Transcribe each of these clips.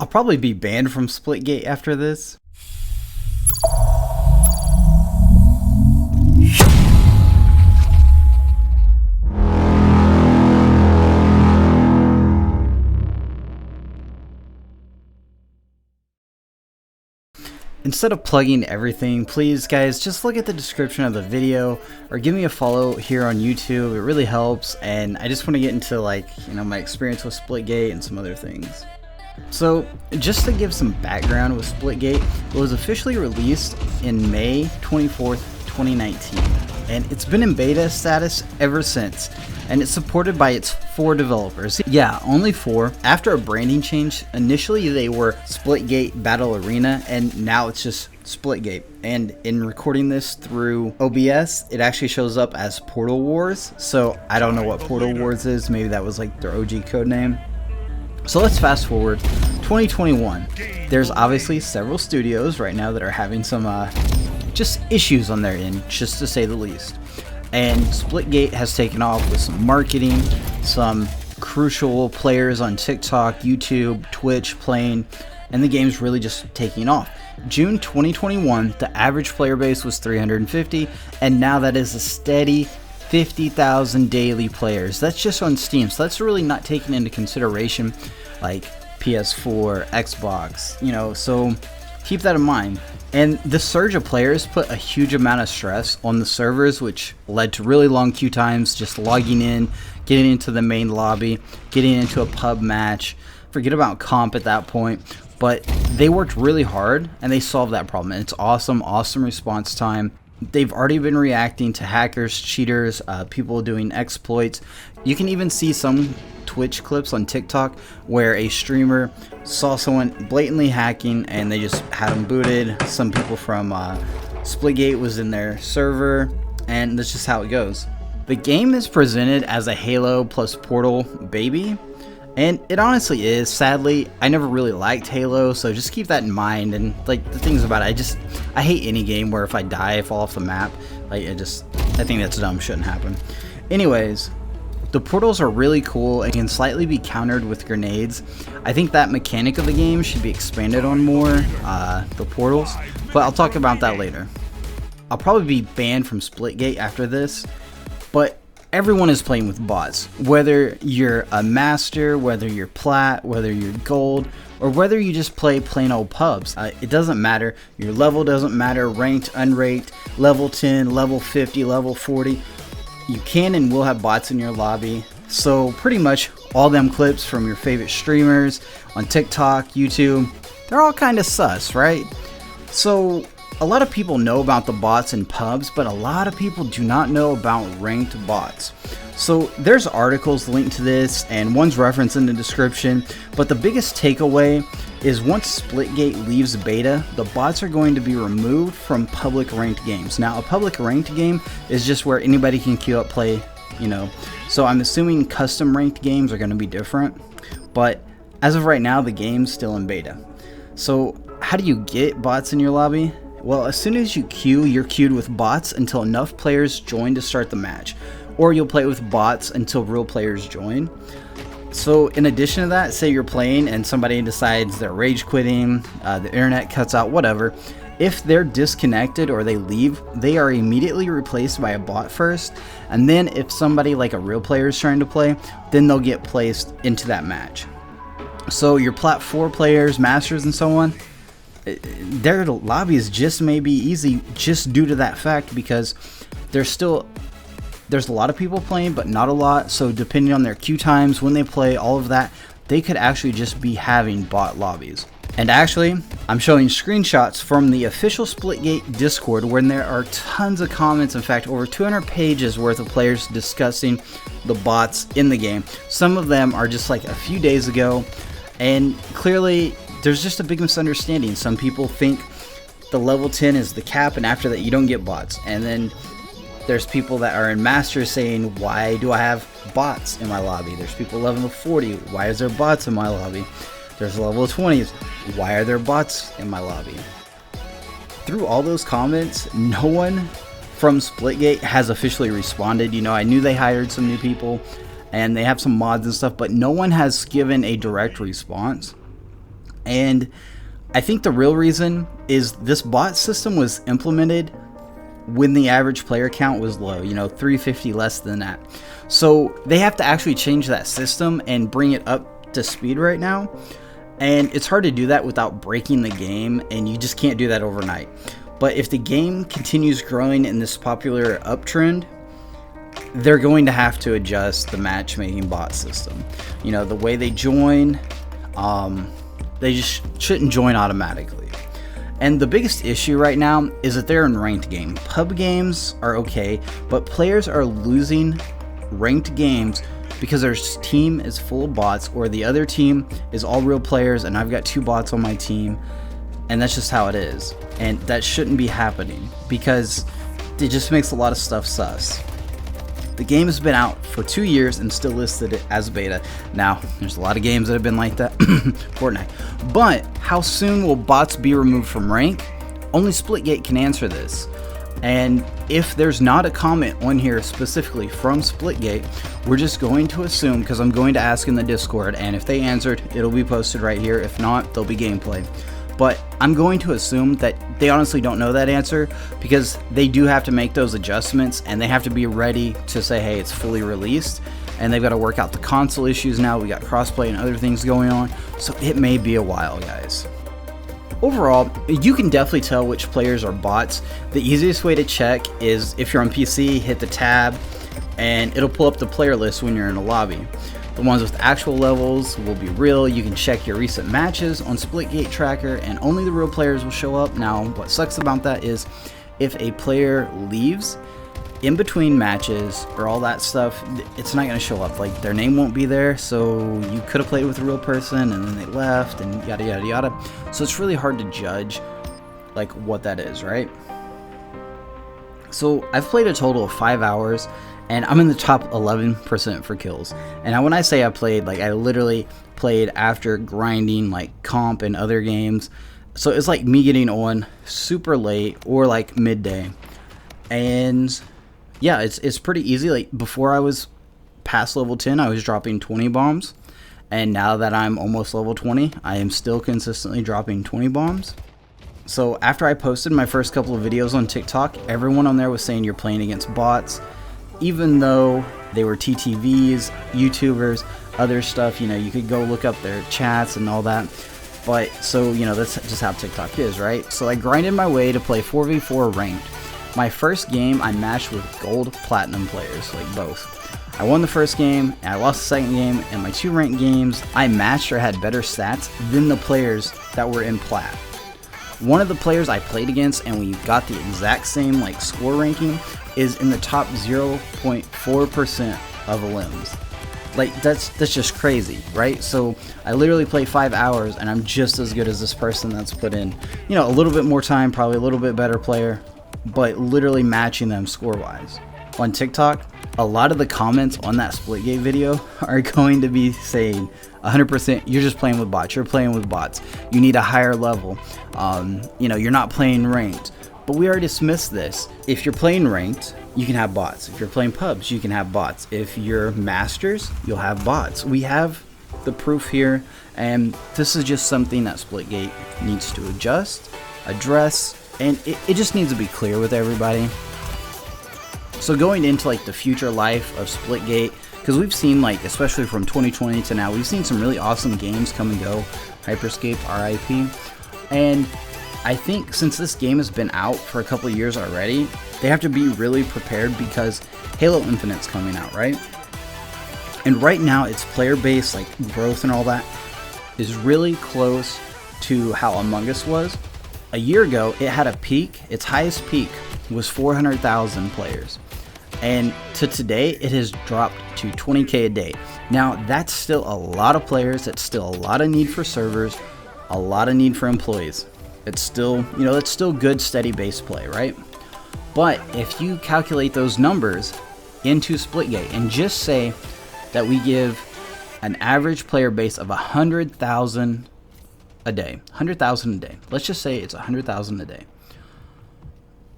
I'll probably be banned from Splitgate after this. Instead of plugging everything, please guys, just look at the description of the video or give me a follow here on YouTube. It really helps, and I just want to get into my experience with Splitgate and some other things. So just to give some background with Splitgate, it was officially released in May 24th, 2019, and it's been in beta status ever since, and it's supported by its 4 developers. Yeah, only 4. After a branding change, initially they were Splitgate Battle Arena, and now it's just Splitgate. And in recording this through OBS, it actually shows up as Portal Wars, so I don't know what Portal Wars is. Maybe that was like their OG code name. So let's fast forward 2021. There's obviously several studios right now that are having some just issues on their end, just to say the least. And Splitgate has taken off with some marketing, some crucial players on TikTok, YouTube, Twitch playing, and the game's really just taking off. June 2021, the average player base was 350, and now that is a steady 50,000 daily players. That's just on Steam, so that's really not taken into consideration like PS4, Xbox, so keep that in mind. And the surge of players put a huge amount of stress on the servers, which led to really long queue times, just logging in, getting into the main lobby, getting into a pub match. Forget about comp at that point, but they worked really hard and they solved that problem, and it's awesome response time. They've already been reacting to hackers, cheaters, people doing exploits. You can even see some Twitch clips on TikTok where a streamer saw someone blatantly hacking and they just had them booted. Some people from Splitgate was in their server, and that's just how it goes. The game is presented as a Halo plus Portal baby, and it honestly is. Sadly, I never really liked Halo, so just keep that in mind. And the things about it, I hate any game where if I die I fall off the map. I think that's dumb, shouldn't happen. Anyways, the portals are really cool and can slightly be countered with grenades. I think that mechanic of the game should be expanded on more, the portals, but I'll talk about that later. I'll probably be banned from Splitgate after this, but everyone is playing with bots. Whether you're a master, whether you're plat, whether you're gold, or whether you just play plain old pubs, it doesn't matter. Your level doesn't matter, ranked, unranked, level 10, level 50, level 40. You can and will have bots in your lobby. So pretty much all them clips from your favorite streamers on TikTok, YouTube, they're all kind of sus, right? So a lot of people know about the bots in pubs, but a lot of people do not know about ranked bots. So there's articles linked to this, and one's referenced in the description, but the biggest takeaway is once Splitgate leaves beta, the bots are going to be removed from public ranked games. Now, a public ranked game is just where anybody can queue up, play, so I'm assuming custom ranked games are going to be different, but as of right now, the game's still in beta. So how do you get bots in your lobby? Well, as soon as you queue, you're queued with bots until enough players join to start the match, or you'll play with bots until real players join. So in addition to that, say you're playing and somebody decides they're rage quitting, the internet cuts out, whatever. If they're disconnected or they leave, they are immediately replaced by a bot first, and then if somebody like a real player is trying to play, then they'll get placed into that match. So your plat 4 players, masters, and so on, their lobbies just may be easy just due to that fact, because there's a lot of people playing, but not a lot. So depending on their queue times, when they play, all of that, they could actually just be having bot lobbies. And actually, I'm showing screenshots from the official Splitgate Discord where there are tons of comments. In fact, over 200 pages worth of players discussing the bots in the game. Some of them are just like a few days ago, and clearly there's just a big misunderstanding. Some people think the level 10 is the cap, and after that you don't get bots. And then there's people that are in Masters saying, why do I have bots in my lobby? There's people level 40, why is there bots in my lobby? There's level 20s, why are there bots in my lobby? Through all those comments, no one from Splitgate has officially responded. I knew they hired some new people and they have some mods and stuff, but no one has given a direct response. And I think the real reason is this bot system was implemented when the average player count was low, 350 less than that. So they have to actually change that system and bring it up to speed right now. And it's hard to do that without breaking the game, and you just can't do that overnight. But if the game continues growing in this popular uptrend, they're going to have to adjust the matchmaking bot system. The way they join, they just shouldn't join automatically. And the biggest issue right now is that they're in ranked game. Pub games are okay, but players are losing ranked games because their team is full of bots, or the other team is all real players and I've got 2 bots on my team, and that's just how it is. And that shouldn't be happening because it just makes a lot of stuff sus. The game has been out for 2 years and still listed as beta. Now, there's a lot of games that have been like that, Fortnite. But how soon will bots be removed from rank? Only Splitgate can answer this. And if there's not a comment on here specifically from Splitgate, we're just going to assume, because I'm going to ask in the Discord, and if they answered, it'll be posted right here. If not, there'll be gameplay. But I'm going to assume that they honestly don't know that answer, because they do have to make those adjustments and they have to be ready to say, hey, it's fully released, and they've got to work out the console issues now. We got crossplay and other things going on, so it may be a while, guys. Overall, you can definitely tell which players are bots. The easiest way to check is if you're on PC, hit the tab and it'll pull up the player list when you're in a lobby. The ones with actual levels will be real. You can check your recent matches on Splitgate tracker and only the real players will show up. Now, what sucks about that is if a player leaves in between matches or all that stuff, it's not going to show up. Like, their name won't be there, so you could have played with a real person and then they left and yada yada yada. So it's really hard to judge like what that is, right? So I've played a total of 5 hours and I'm in the top 11% for kills. And when I say I played, like, I literally played after grinding like comp and other games. So it's like me getting on super late or like midday. And yeah, it's pretty easy. Like, before I was past level 10, I was dropping 20 bombs. And now that I'm almost level 20, I am still consistently dropping 20 bombs. So after I posted my first couple of videos on TikTok, everyone on there was saying you're playing against bots. Even though they were TTVs, YouTubers, other stuff, you could go look up their chats and all that. But, so, that's just how TikTok is, right? So I grinded my way to play 4v4 ranked. My first game, I matched with gold platinum players, like both. I won the first game, and I lost the second game, and my 2 ranked games, I matched or had better stats than the players that were in plat. One of the players I played against, and we got the exact same like score ranking, is in the top 0.4% of limbs. Like, that's just crazy, right? So I literally play 5 hours, and I'm just as good as this person that's put in, a little bit more time, probably a little bit better player, but literally matching them score-wise. On TikTok, a lot of the comments on that Splitgate video are going to be saying 100% you're just playing with bots, you're playing with bots, you need a higher level, you're not playing ranked. But we already dismissed this. If you're playing ranked, you can have bots. If you're playing pubs, you can have bots. If you're masters, you'll have bots. We have the proof here, and this is just something that Splitgate needs to adjust, address, and it just needs to be clear with everybody. So going into like the future life of Splitgate, because we've seen, like, especially from 2020 to now, we've seen some really awesome games come and go. Hyperscape, RIP. And I think since this game has been out for a couple of years already, they have to be really prepared because Halo Infinite's coming out, right? And right now its player base, like growth and all that, is really close to how Among Us was. A year ago, it had a peak. Its highest peak was 400,000 players. And to today, it has dropped to 20k a day. Now, that's still a lot of players. It's still a lot of need for servers, a lot of need for employees. It's still, it's still good, steady base play, right? But if you calculate those numbers into Splitgate and just say that we give an average player base of 100,000 a day, 100,000 a day. Let's just say it's 100,000 a day.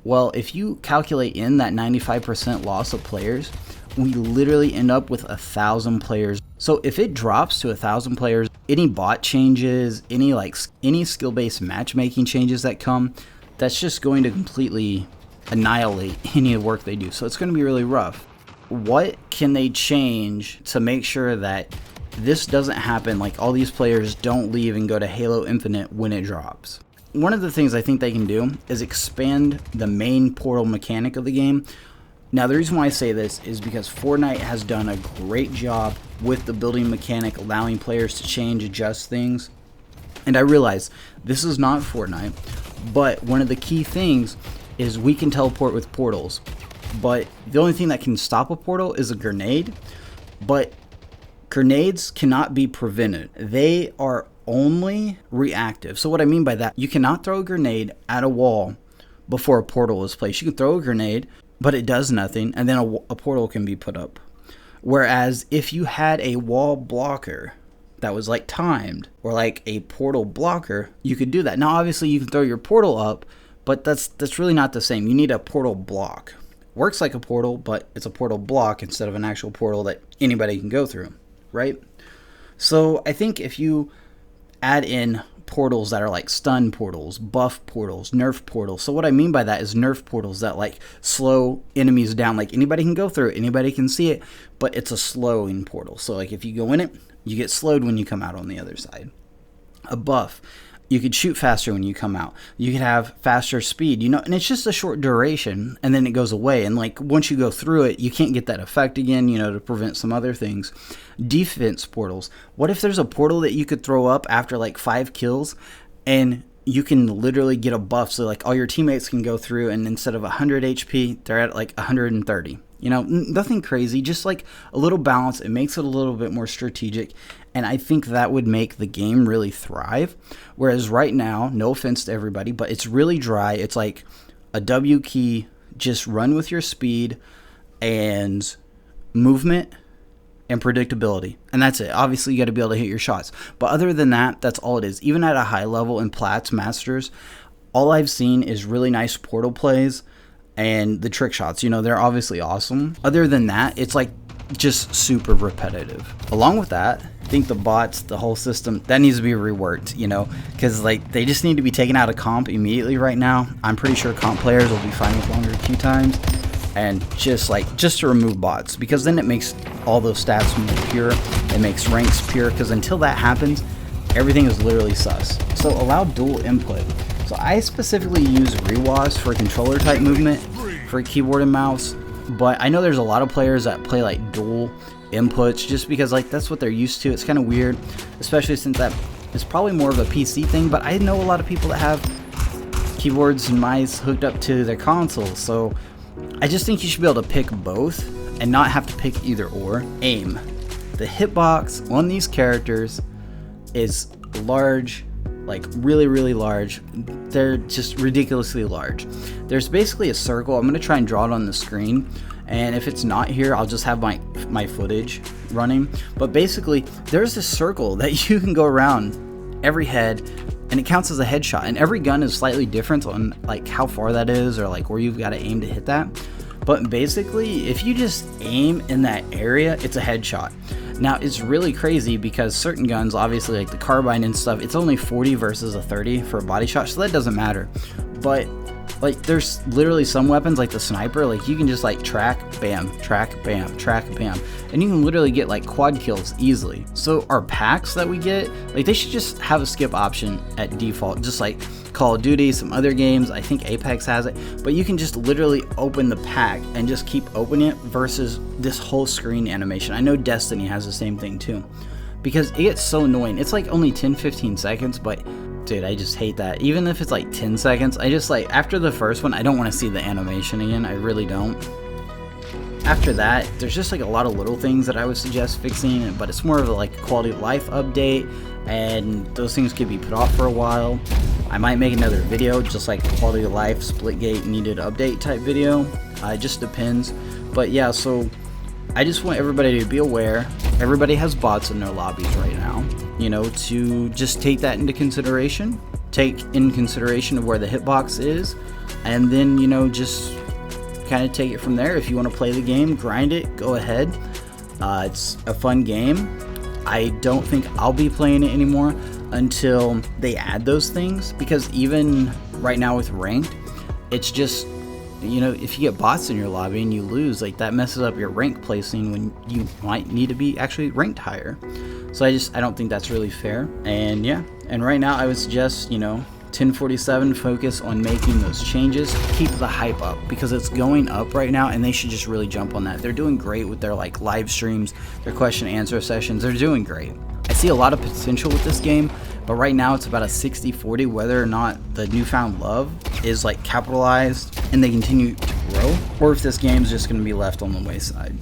Well, if you calculate in that 95% loss of players, we literally end up with 1,000 players. So if it drops to 1,000 players, any bot changes, any skill-based matchmaking changes that come, that's just going to completely annihilate any of the work they do. So it's going to be really rough. What can they change to make sure that this doesn't happen, like all these players don't leave and go to Halo Infinite when it drops? One of the things I think they can do is expand the main portal mechanic of the game. Now, the reason why I say this is because Fortnite has done a great job with the building mechanic, allowing players to change, adjust things. And I realize this is not Fortnite, but one of the key things is we can teleport with portals. But the only thing that can stop a portal is a grenade. But grenades cannot be prevented. They are only reactive. So what I mean by that, you cannot throw a grenade at a wall before a portal is placed. You can throw a grenade, but it does nothing, and then a portal can be put up. Whereas if you had a wall blocker that was like timed, or like a portal blocker, you could do that. Now obviously you can throw your portal up, but that's really not the same. You need a portal block. Works like a portal, but it's a portal block instead of an actual portal that anybody can go through, right? So I think if you add in portals that are like stun portals, buff portals, nerf portals. So what I mean by that is nerf portals that like slow enemies down. Like anybody can go through it, anybody can see it, but it's a slowing portal. So like if you go in it, you get slowed when you come out on the other side. A buff, you could shoot faster when you come out. You could have faster speed, and it's just a short duration, and then it goes away. And like once you go through it, you can't get that effect again, to prevent some other things. Defense portals. What if there's a portal that you could throw up after like 5 kills, and you can literally get a buff, so like all your teammates can go through, and instead of 100 HP, they're at like 130. Nothing crazy, just like a little balance. It makes it a little bit more strategic, and I think that would make the game really thrive. Whereas right now, no offense to everybody, but it's really dry. It's like a W key, just run with your speed and movement and predictability, and that's it. Obviously, you got to be able to hit your shots, but other than that, that's all it is. Even at a high level in Plats, Masters, all I've seen is really nice portal plays and the trick shots. They're obviously awesome. Other than that, it's like just super repetitive. Along with that, I think the bots, the whole system, that needs to be reworked, because like they just need to be taken out of comp immediately right now. I'm pretty sure comp players will be fine with longer queue times, and just to remove bots, because then it makes all those stats more pure. It makes ranks pure, because until that happens, everything is literally sus. So allow dual input. So I specifically use rewas for controller type movement for keyboard and mouse, but I know there's a lot of players that play like dual inputs just because like that's what they're used to. It's kind of weird, especially since that is probably more of a PC thing, but I know a lot of people that have keyboards and mice hooked up to their consoles. So I just think you should be able to pick both and not have to pick either or. Aim. The hitbox on these characters is large, like really, really large. They're just ridiculously large. There's basically a circle. I'm going to try and draw it on the screen, and if it's not here, I'll just have my footage running. But basically, there's this circle that you can go around every head, and it counts as a headshot, and every gun is slightly different on like how far that is or like where you've got to aim to hit that. But basically, if you just aim in that area, it's a headshot. Now, it's really crazy because certain guns, obviously like the carbine and stuff, it's only 40 versus a 30 for a body shot, so that doesn't matter. But like there's literally some weapons like the sniper, like you can just like track, bam, track, bam, track, bam, and you can literally get like quad kills easily. So our packs that we get, like they should just have a skip option at default, just like Call of Duty, some other games. I think Apex has it, but you can just literally open the pack and just keep opening it versus this whole screen animation. I know Destiny has the same thing too, because it gets so annoying. It's like only 10-15 seconds, but dude, I just hate that. Even if it's like 10 seconds, I just like, after the first one, I don't want to see the animation again. I really don't. After that, there's just like a lot of little things that I would suggest fixing, but it's more of a like quality of life update, and those things could be put off for a while. I might make another video, just like quality of life, Splitgate needed update type video. It just depends. But yeah, so I just want everybody to be aware. Everybody has bots in their lobbies right now, to just take that into consideration. Take in consideration of where the hitbox is, and then, just kind of take it from there. If you want to play the game, grind it, go ahead. It's a fun game. I don't think I'll be playing it anymore until they add those things, because even right now with ranked, it's just, you know, if you get bots in your lobby and you lose, like that messes up your rank placing when you might need to be actually ranked higher. So I don't think that's really fair. And yeah, and right now I would suggest, you know, 1047 focus on making those changes, keep the hype up, because it's going up right now and they should just really jump on that. They're doing great with their like live streams, their question and answer sessions. They're doing great. I see a lot of potential with this game, but right now it's about a 60-40 whether or not the newfound love is like capitalized and they continue to grow, or if this game is just going to be left on the wayside.